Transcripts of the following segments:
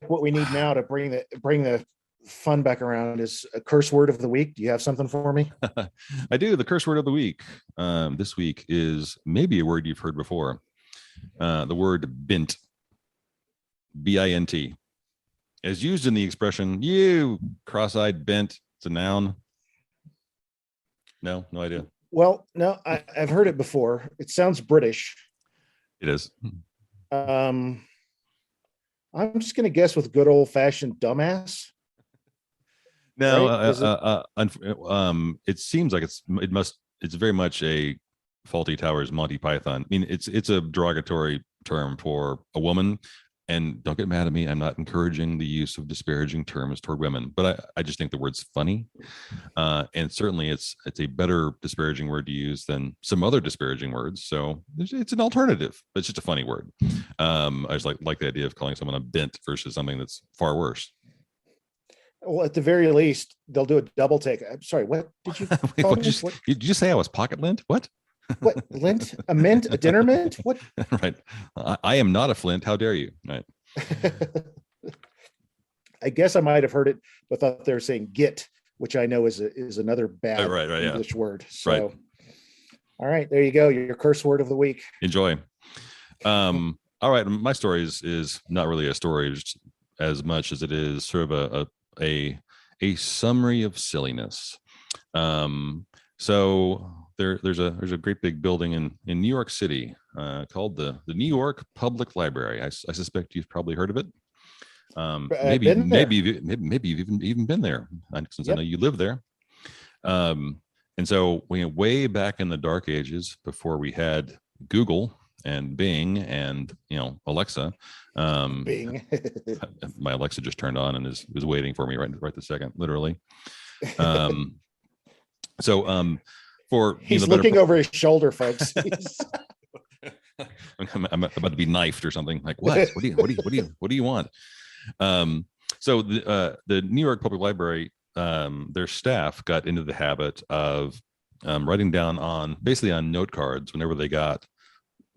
what we need now to bring the fun back around is a curse word of the week. Do you have something for me? I do. The curse word of the week this week is maybe a word you've heard before. The word bint, B-I-N-T, as used in the expression, you cross-eyed bent. It's a noun. No idea. Well, no, I've heard it before. It sounds British. It is. I'm just going to guess with good old fashioned dumbass. No, right? it seems like it's very much a Faulty Towers Monty Python. I mean, it's a derogatory term for a woman. And don't get mad at me. I'm not encouraging the use of disparaging terms toward women, but I just think the word's funny. And certainly it's a better disparaging word to use than some other disparaging words. So it's an alternative, but it's just a funny word. I just like the idea of calling someone a bent versus something that's far worse. Well, at the very least, they'll do a double take. I'm sorry, what did you call me? Did you say I was pocket lint? What? What, lint? A mint? A dinner mint? What? Right. I am not a flint. How dare you? Right. I guess I might have heard it, but thought they were saying git, which I know is another bad English word. So, right. All right, there you go. Your curse word of the week. Enjoy. All right. My story is not really a story just as much as it is sort of a summary of silliness. So there's a great big building in New York City called the New York Public Library. I suspect you've probably heard of it. Maybe you've even been there, since I know you live there. And so way back in the dark ages, before we had Google and Bing and Alexa, Bing. My Alexa just turned on and is waiting for me right this second, literally. He's looking over his shoulder, folks. I'm about to be knifed or something. Like, what? What do you want? So the New York Public Library, their staff got into the habit of writing down on note cards whenever they got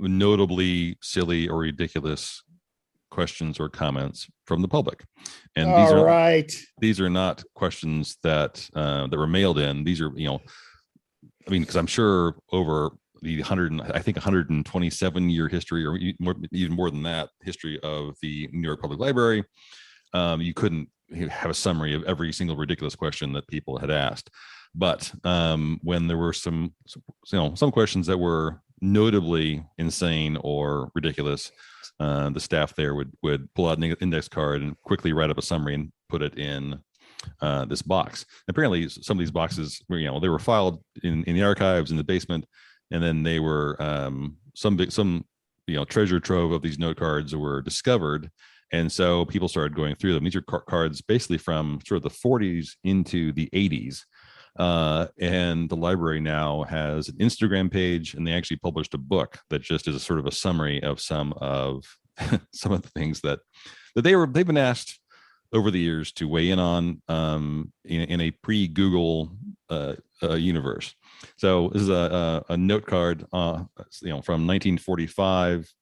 notably silly or ridiculous questions or comments from the public. And these are not questions that were mailed in. These are, because I'm sure over the 127 year history, or even more than that, history of the New York Public Library, you couldn't have a summary of every single ridiculous question that people had asked. But when there were some questions that were notably insane or ridiculous, the staff there would pull out an index card and quickly write up a summary and put it in this box. Apparently, some of these boxes were, they were filed in the archives in the basement, and then they were some treasure trove of these note cards were discovered, and so people started going through them. These are cards basically from sort of the 40s into the 80s. And the library now has an Instagram page, and they actually published a book that just is a sort of a summary of some of the things that they've been asked over the years to weigh in on in a pre-Google universe. So this is a note card from 1945.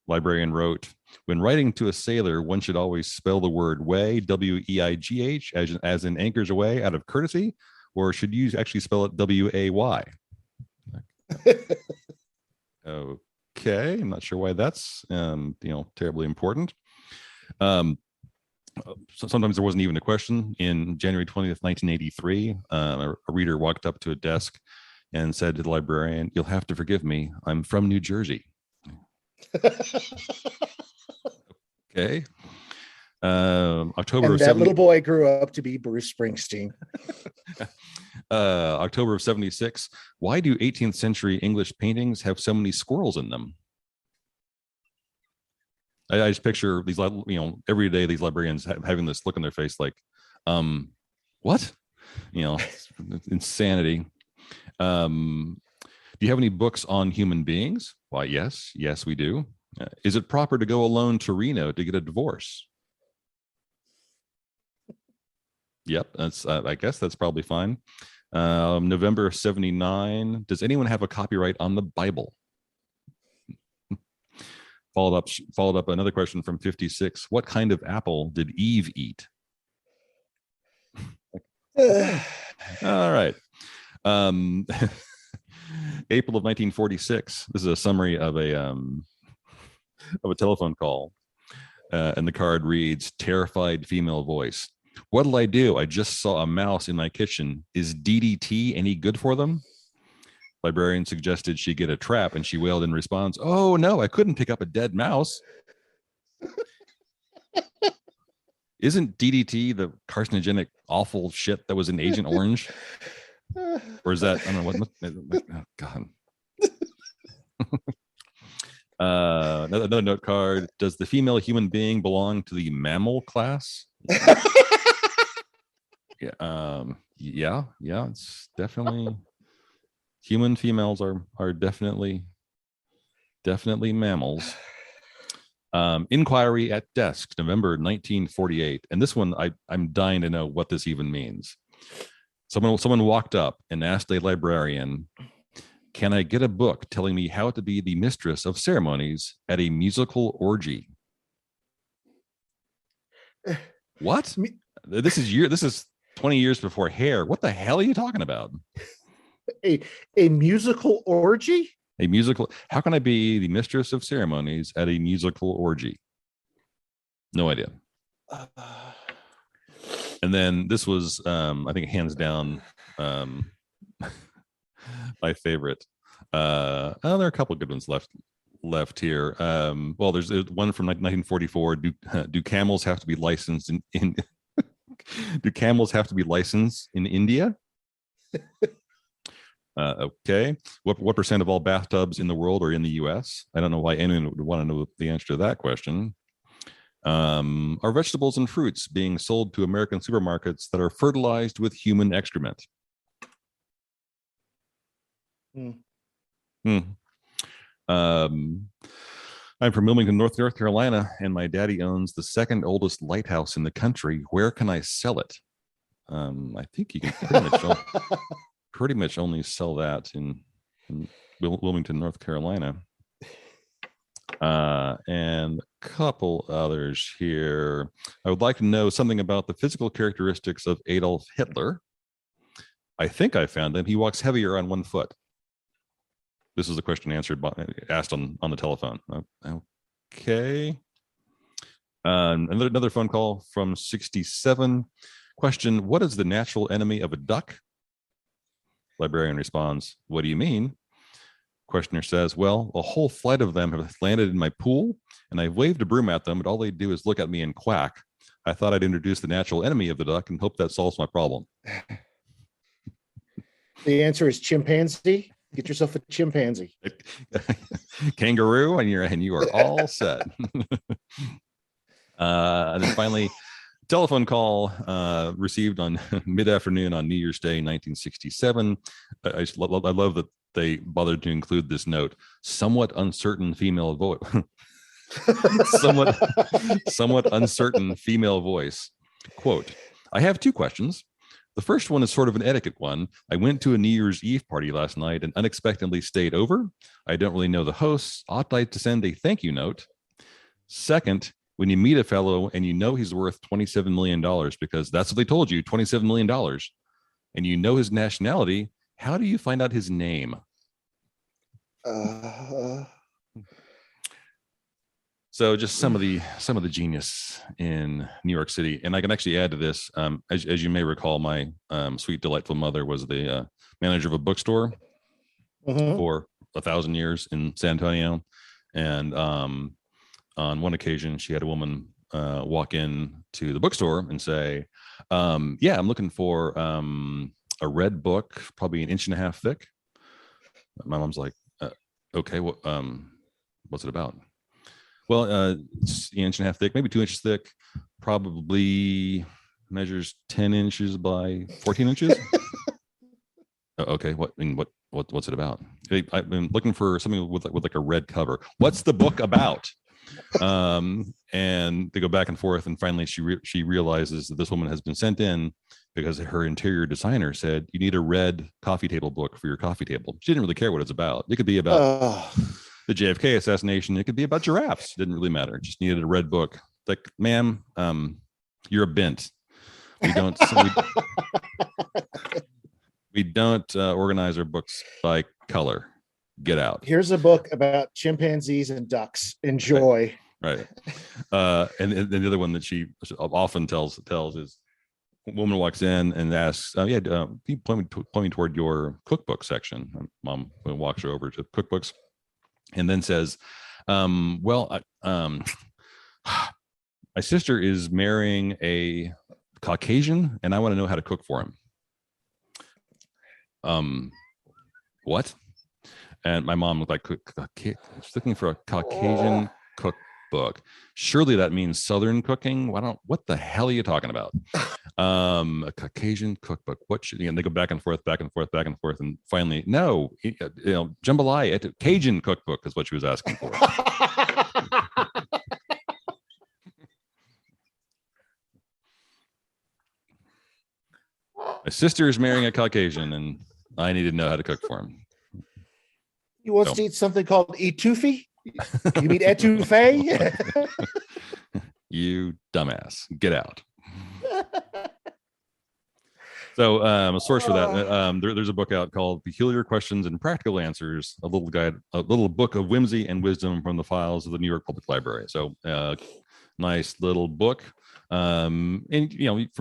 Librarian wrote, "When writing to a sailor, one should always spell the word way, W-E-I-G-H, as in anchors away, out of courtesy, or should you actually spell it W-A-Y?" Okay, I'm not sure why that's terribly important. So sometimes there wasn't even a question. In January 20th, 1983, a reader walked up to a desk and said to the librarian, "You'll have to forgive me. I'm from New Jersey." Okay. October and of that little boy grew up to be Bruce Springsteen. October of 76. Why do 18th century English paintings have so many squirrels in them? I just picture these, every day these librarians having this look on their face like, what? Insanity. Do you have any books on human beings? Why, yes, we do. Is it proper to go alone to Reno to get a divorce? Yep, that's. I guess that's probably fine. November of 79. Does anyone have a copyright on the Bible? Followed up another question from 56. What kind of apple did Eve eat? All right. April of 1946. This is a summary of a telephone call, and the card reads, "Terrified female voice. What'll I do? I just saw a mouse in my kitchen. Is DDT any good for them?" Librarian suggested she get a trap, and she wailed in response, "Oh no, I couldn't pick up a dead mouse." Isn't DDT the carcinogenic awful shit that was in Agent Orange? Or is that, I don't know what, oh God. Another note card. Does the female human being belong to the mammal class? Yeah, it's definitely, human females are definitely mammals. Inquiry at desk, November 1948. And this one, I'm dying to know what this even means. Someone walked up and asked a librarian, "Can I get a book telling me how to be the mistress of ceremonies at a musical orgy?" What? This is 20 years before Hair. What the hell are you talking about? A musical orgy? A musical. How can I be the mistress of ceremonies at a musical orgy? No idea. And then this was, I think, hands down, my favorite. There are a couple of good ones left here. Well, there's one from 1944. Do camels have to be licensed in do camels have to be licensed in India? Okay. What percent of all bathtubs in the world are in the U.S.? I don't know why anyone would want to know the answer to that question. Are vegetables and fruits being sold to American supermarkets that are fertilized with human excrement? I'm from Wilmington, North Carolina, and my daddy owns the second oldest lighthouse in the country. Where can I sell it? I think you can pretty much only sell that in Wilmington, North Carolina. And a couple others here. I would like to know something about the physical characteristics of Adolf Hitler. I think I found him. He walks heavier on one foot. This is a question asked on the telephone. Okay. Another phone call from 67. Question: what is the natural enemy of a duck? Librarian responds, "What do you mean?" Questioner says, "Well, a whole flight of them have landed in my pool, and I waved a broom at them, but all they do is look at me and quack. I thought I'd introduce the natural enemy of the duck and hope that solves my problem." The answer is chimpanzee. Get yourself a chimpanzee. Kangaroo, and you are all set. And then finally, telephone call received on mid-afternoon on New Year's Day, 1967. I love that they bothered to include this note: somewhat uncertain female voice. somewhat uncertain female voice. Quote: "I have two questions. The first one is sort of an etiquette one. I went to a New Year's Eve party last night and unexpectedly stayed over. I don't really know the hosts. Ought I to send a thank you note? Second, when you meet a fellow and you know he's worth $27 million, because that's what they told you, $27 million, and you know his nationality, how do you find out his name?" So just some of the genius in New York City. And I can actually add to this, as you may recall, my sweet, delightful mother was the manager of a bookstore for 1,000 years in San Antonio. And on one occasion, she had a woman walk in to the bookstore and say, "Yeah, I'm looking for a red book, probably an inch and a half thick." My mom's like, "Okay, what's it about?" "Well, it's an inch and a half thick, maybe 2 inches thick, probably measures 10 inches by 14 inches. Okay, what's it about?" "I've been looking for something with like a red cover." "What's the book about?" And they go back and forth, and finally she realizes that this woman has been sent in because her interior designer said, "You need a red coffee table book for your coffee table." She didn't really care what it's about. It could be about the JFK assassination. It could be about giraffes. Didn't really matter. Just needed a red book. Like, ma'am, you're a bint. We don't we don't organize our books by color. Get out. Here's a book about chimpanzees and ducks. Enjoy. Right. And the other one that she often tells is, a woman walks in and asks, can you point me toward your cookbook section? Mom walks her over to cookbooks and then says, my sister is marrying a Caucasian and I want to know how to cook for him. What? And my mom looked like, she's looking for a Caucasian cookbook. Surely that means Southern cooking. What the hell are you talking about? A Caucasian cookbook. What should, they go back and forth. And finally, no, jambalaya, Cajun cookbook is what she was asking for. My sister is marrying a Caucasian and I need to know how to cook for him. You want to eat something called etouffee? You mean etouffee? You dumbass. Get out. So a source for that, there's a book out called Peculiar Questions and Practical Answers, a little book of whimsy and wisdom from the files of the New York Public Library. So nice little book. And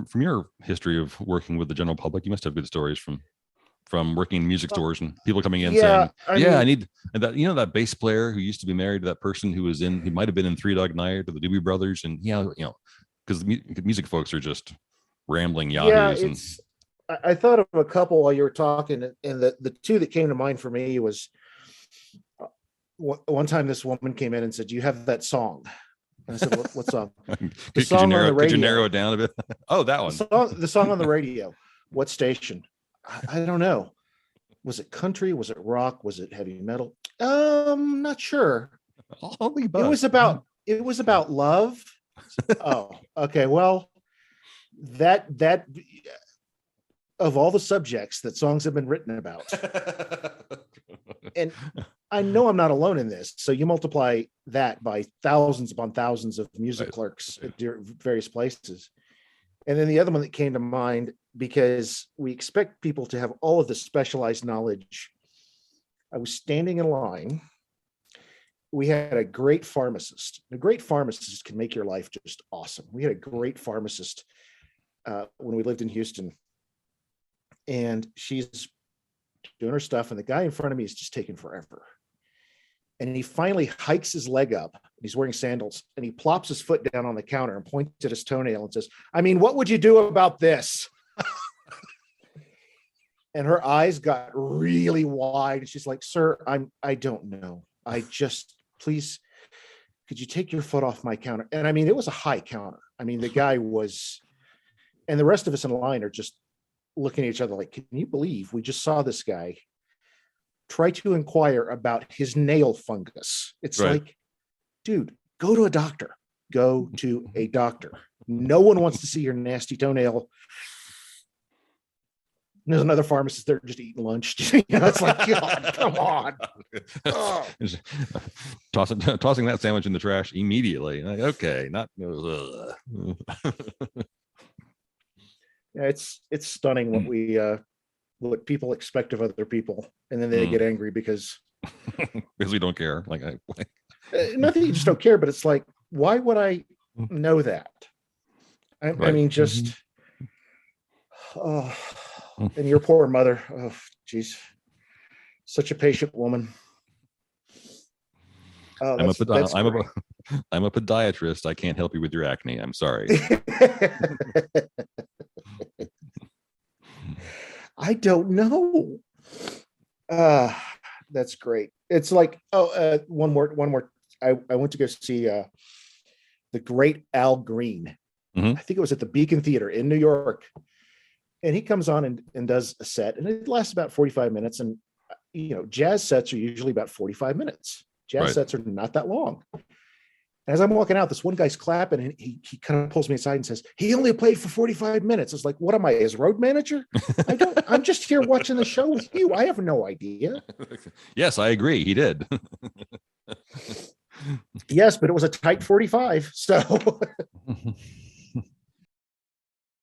from your history of working with the general public, you must have good stories from working in music stores and people coming in saying, I need that, that bass player who used to be married to that person he might have been in Three Dog Night or the Doobie Brothers. And, because the music folks are just rambling yahoos. I thought of a couple while you were talking, and the two that came to mind for me was one time this woman came in and said, "Do you have that song?" And I said, what song? Could you narrow it down a bit? Oh, that one. The song on the radio. What station? I don't know. Was it country? Was it rock? Was it heavy metal? Not sure. It was about love. Oh, okay. Well, that of all the subjects that songs have been written about, and I know I'm not alone in this. So you multiply that by thousands upon thousands of music clerks at various places. And then the other one that came to mind, because we expect people to have all of this specialized knowledge. I was standing in line. We had a great pharmacist. A great pharmacist can make your life just awesome. We had a great pharmacist when we lived in Houston. And she's doing her stuff, and the guy in front of me is just taking forever. And he finally hikes his leg up. He's wearing sandals, and he plops his foot down on the counter and points at his toenail and says, "I mean, what would you do about this?" And her eyes got really wide. And she's like, "Sir, I don't know. Please, could you take your foot off my counter?" And I mean, it was a high counter. I mean, the guy was, and the rest of us in line are just looking at each other like, can you believe we just saw this guy try to inquire about his nail fungus? It's like, dude, go to a doctor. Go to a doctor. No one wants to see your nasty toenail. There's another pharmacist there just eating lunch. It's like, God, come on. Oh. Tossing that sandwich in the trash immediately. Like, okay, not. Yeah, it's stunning what people expect of other people, and then they get angry because we don't care. Like, not that you just don't care, but it's like, why would I know that? I mean, just and your poor mother. Oh, geez, such a patient woman. Oh, I'm a podiatrist. I can't help you with your acne. I'm sorry. I don't know. That's great. It's like, one more. I went to go see the great Al Green. I think it was at the Beacon Theater in New York. And he comes on and does a set, and it lasts about 45 minutes. And, jazz sets are usually about 45 minutes. Jazz sets are not that long. As I'm walking out, this one guy's clapping, and he kind of pulls me aside and says, "He only played for 45 minutes." I was like, what am I, his road manager? I'm just here watching the show with you. I have no idea. Yes, I agree. He did. Yes, but it was a tight 45. So